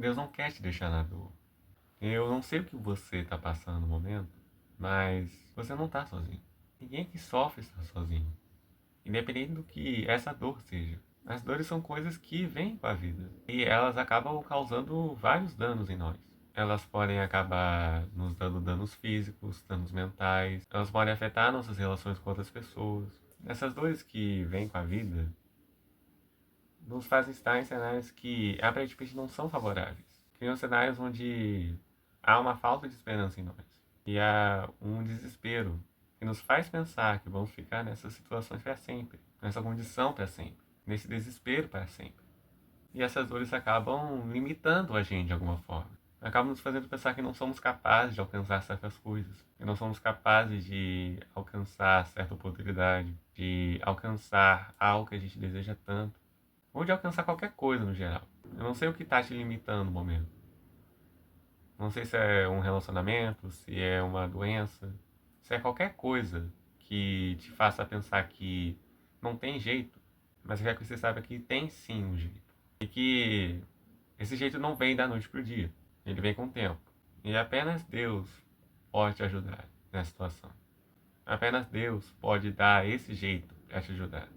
Deus não quer te deixar na dor. Eu não sei o que você está passando no momento, mas você não está sozinho. Ninguém que sofre está sozinho. Independente do que essa dor seja. As dores são coisas que vêm com a vida. E elas acabam causando vários danos em nós. Elas podem acabar nos dando danos físicos, danos mentais. Elas podem afetar nossas relações com outras pessoas. Essas dores que vêm com a vida nos fazem estar em cenários que aparentemente não são favoráveis. Criam cenários onde há uma falta de esperança em nós. E há um desespero que nos faz pensar que vamos ficar nessas situações para sempre, nessa condição para sempre, nesse desespero para sempre. E essas dores acabam limitando a gente de alguma forma. Acabam nos fazendo pensar que não somos capazes de alcançar certas coisas, que não somos capazes de alcançar certa oportunidade, de alcançar algo que a gente deseja tanto, ou de alcançar qualquer coisa no geral. Eu não sei o que está te limitando no momento. Não sei se é um relacionamento, se é uma doença, se é qualquer coisa que te faça pensar que não tem jeito, mas eu quero que você saiba que tem sim um jeito. E que esse jeito não vem da noite pro dia, ele vem com o tempo. E apenas Deus pode te ajudar nessa situação. Apenas Deus pode dar esse jeito para te ajudar.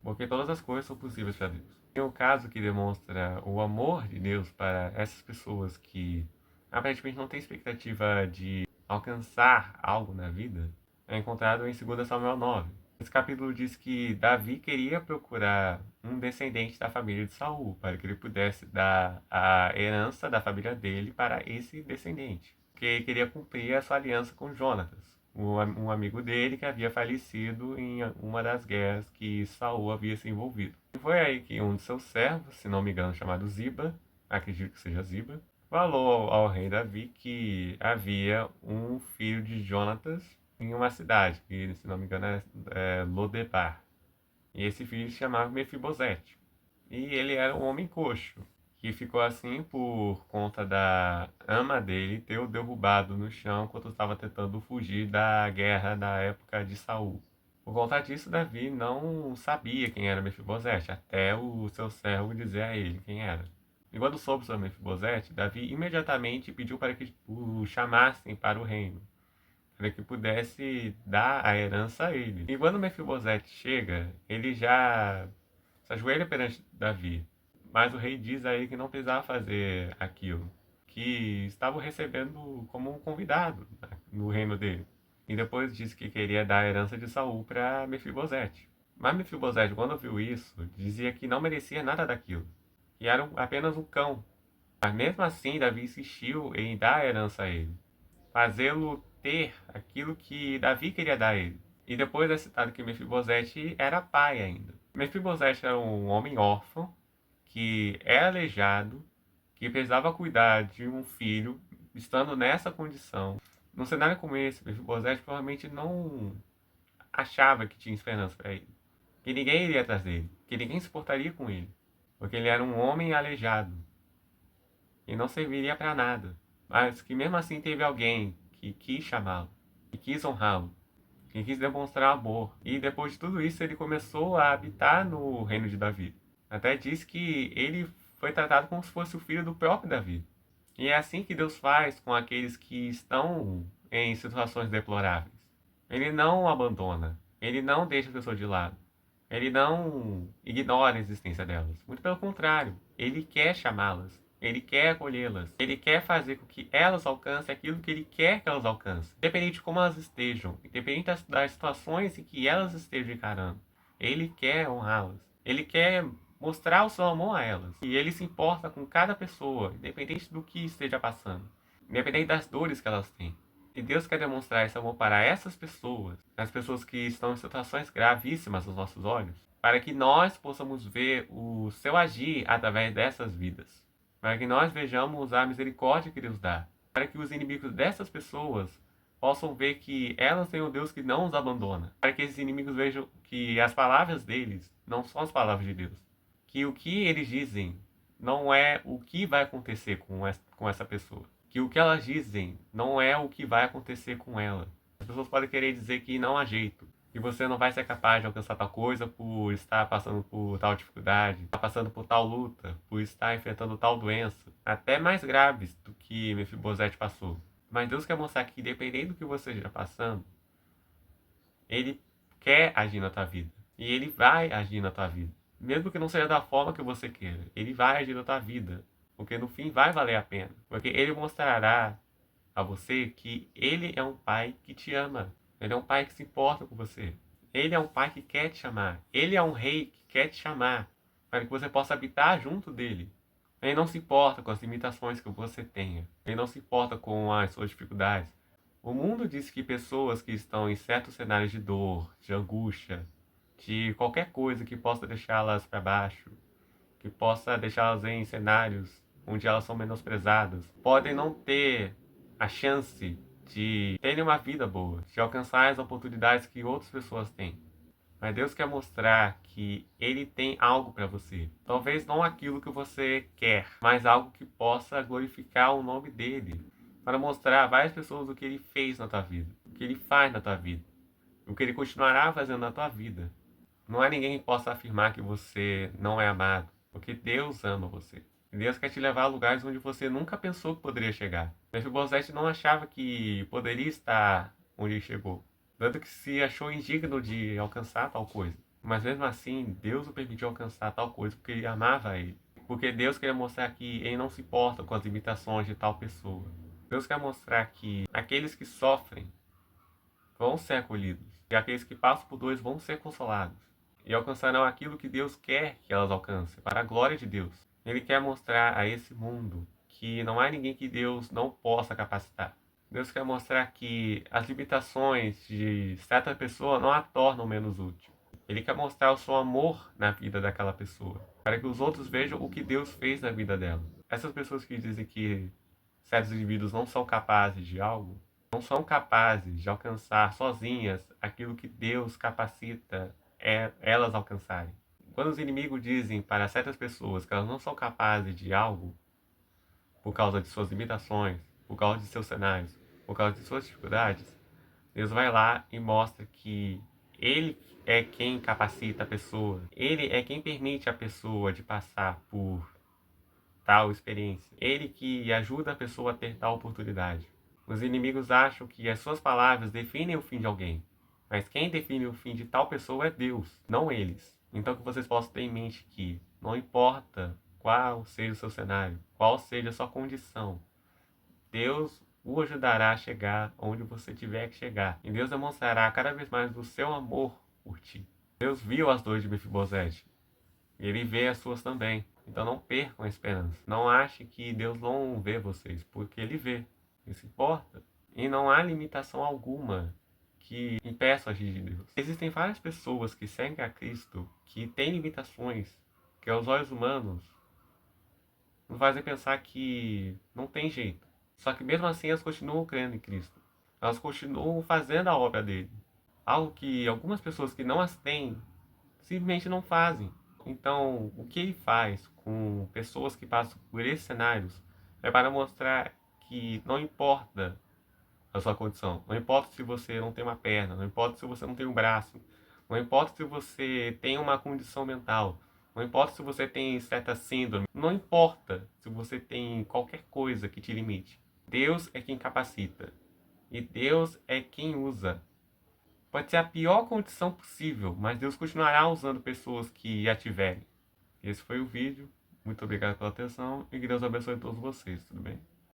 Porque todas as coisas são possíveis para Deus. Tem um caso que demonstra o amor de Deus para essas pessoas que aparentemente não têm expectativa de alcançar algo na vida, é encontrado em 2 Samuel 9. Esse capítulo diz que Davi queria procurar um descendente da família de Saul, para que ele pudesse dar a herança da família dele para esse descendente, porque ele queria cumprir a sua aliança com Jonatas, um amigo dele que havia falecido em uma das guerras que Saul havia se envolvido. E foi aí que um de seus servos, se não me engano chamado Ziba, acredito que seja Ziba, falou ao rei Davi que havia um filho de Jonatas em uma cidade, que se não me engano é Lodebar. E esse filho se chamava Mefibosete. E ele era um homem coxo, que ficou assim por conta da ama dele ter o derrubado no chão quando estava tentando fugir da guerra da época de Saul. Por conta disso, Davi não sabia quem era Mefibosete, até o seu servo dizer a ele quem era. E quando soube sobre Mefibosete, Davi imediatamente pediu para que o chamassem para o reino, para que pudesse dar a herança a ele. E quando Mefibosete chega, ele já se ajoelha perante Davi, mas o rei diz a ele que não precisava fazer aquilo, que estava o recebendo como um convidado no reino dele. E depois disse que queria dar a herança de Saul para Mefibosete. Mas Mefibosete, quando ouviu isso, dizia que não merecia nada daquilo, que era apenas um cão. Mas mesmo assim, Davi insistiu em dar a herança a ele, fazê-lo ter aquilo que Davi queria dar a ele. E depois é citado que Mefibosete era pai ainda. Mefibosete era um homem órfão, que era aleijado, que precisava cuidar de um filho, estando nessa condição. Num cenário como esse, Mefibosete provavelmente não achava que tinha esperança para ele. Que ninguém iria atrás dele, que ninguém se portaria com ele. Porque ele era um homem aleijado, e não serviria para nada. Mas que mesmo assim teve alguém que quis chamá-lo, que quis honrá-lo, que quis demonstrar amor. E depois de tudo isso, ele começou a habitar no reino de Davi. Até diz que ele foi tratado como se fosse o filho do próprio Davi. E é assim que Deus faz com aqueles que estão em situações deploráveis. Ele não abandona, ele não deixa a pessoa de lado. Ele não ignora a existência delas. Muito pelo contrário, ele quer chamá-las. Ele quer acolhê-las. Ele quer fazer com que elas alcancem aquilo que ele quer que elas alcancem. Independente de como elas estejam. Independente das situações em que elas estejam encarando. Ele quer honrá-las. Ele quer mostrar o seu amor a elas. E ele se importa com cada pessoa, independente do que esteja passando. Independente das dores que elas têm. E Deus quer demonstrar esse amor para essas pessoas, as pessoas que estão em situações gravíssimas aos nossos olhos, para que nós possamos ver o seu agir através dessas vidas, para que nós vejamos a misericórdia que Deus dá, para que os inimigos dessas pessoas possam ver que elas têm um Deus que não os abandona, para que esses inimigos vejam que as palavras deles não são as palavras de Deus, que o que eles dizem não é o que vai acontecer com essa pessoa, que o que elas dizem não é o que vai acontecer com ela. As pessoas podem querer dizer que não há jeito, que você não vai ser capaz de alcançar tal coisa por estar passando por tal dificuldade, estar passando por tal luta, por estar enfrentando tal doença. até mais graves do que Mefibosete passou. Mas Deus quer mostrar que, dependendo do que você esteja passando, Ele quer agir na tua vida. E Ele vai agir na tua vida. Mesmo que não seja da forma que você queira, Ele vai agir na tua vida. Porque no fim vai valer a pena. Porque Ele mostrará a você que Ele é um pai que te ama. Ele é um pai que se importa com você. Ele é um pai que quer te chamar. Ele é um rei que quer te chamar para que você possa habitar junto dele. Ele não se importa com as limitações que você tenha. Ele não se importa com as suas dificuldades. O mundo diz que pessoas que estão em certos cenários de dor, de angústia, de qualquer coisa que possa deixá-las para baixo, que possa deixá-las em cenários onde elas são menosprezadas, podem não ter a chance de terem uma vida boa, de alcançar as oportunidades que outras pessoas têm. Mas Deus quer mostrar que Ele tem algo para você. Talvez não aquilo que você quer, mas algo que possa glorificar o nome dEle. Para mostrar a várias pessoas o que Ele fez na tua vida, o que Ele faz na tua vida, o que Ele continuará fazendo na tua vida. Não há ninguém que possa afirmar que você não é amado, porque Deus ama você. Deus quer te levar a lugares onde você nunca pensou que poderia chegar. Mefibosete não achava que poderia estar onde ele chegou, tanto que se achou indigno de alcançar tal coisa. Mas mesmo assim, Deus o permitiu alcançar tal coisa porque ele amava ele. Porque Deus queria mostrar que ele não se importa com as limitações de tal pessoa. Deus quer mostrar que aqueles que sofrem vão ser acolhidos, e aqueles que passam por dores vão ser consolados, e alcançarão aquilo que Deus quer que elas alcancem, para a glória de Deus. Ele quer mostrar a esse mundo que não há ninguém que Deus não possa capacitar. Deus quer mostrar que as limitações de certa pessoa não a tornam menos útil. Ele quer mostrar o seu amor na vida daquela pessoa, para que os outros vejam o que Deus fez na vida dela. Essas pessoas que dizem que certos indivíduos não são capazes de algo, não são capazes de alcançar sozinhas aquilo que Deus capacita elas alcançarem. Quando os inimigos dizem para certas pessoas que elas não são capazes de algo, por causa de suas limitações, por causa de seus cenários, por causa de suas dificuldades, Deus vai lá e mostra que Ele é quem capacita a pessoa, Ele é quem permite a pessoa de passar por tal experiência, Ele que ajuda a pessoa a ter tal oportunidade. Os inimigos acham que as suas palavras definem o fim de alguém, mas quem define o fim de tal pessoa é Deus, não eles. Então que vocês possam ter em mente que não importa qual seja o seu cenário, qual seja a sua condição, Deus o ajudará a chegar onde você tiver que chegar. E Deus demonstrará cada vez mais o seu amor por ti. Deus viu as dores de Mefibosete. E Ele vê as suas também. Então não percam a esperança. Não ache que Deus não vê vocês, porque Ele vê. Ele se importa. E não há limitação alguma que impeça o agir de Deus. Existem várias pessoas que seguem a Cristo que têm limitações que aos olhos humanos nos fazem pensar que não tem jeito. Só que mesmo assim elas continuam crendo em Cristo. Elas continuam fazendo a obra dele. Algo que algumas pessoas que não as têm simplesmente não fazem. Então, o que ele faz com pessoas que passam por esses cenários é para mostrar que não importa a sua condição, não importa se você não tem uma perna, não importa se você não tem um braço, não importa se você tem uma condição mental, não importa se você tem certa síndrome, não importa se você tem qualquer coisa que te limite. Deus é quem capacita e Deus é quem usa. Pode ser a pior condição possível, mas Deus continuará usando pessoas que a tiverem. Esse foi o vídeo. Muito obrigado pela atenção e que Deus abençoe todos vocês, tudo bem?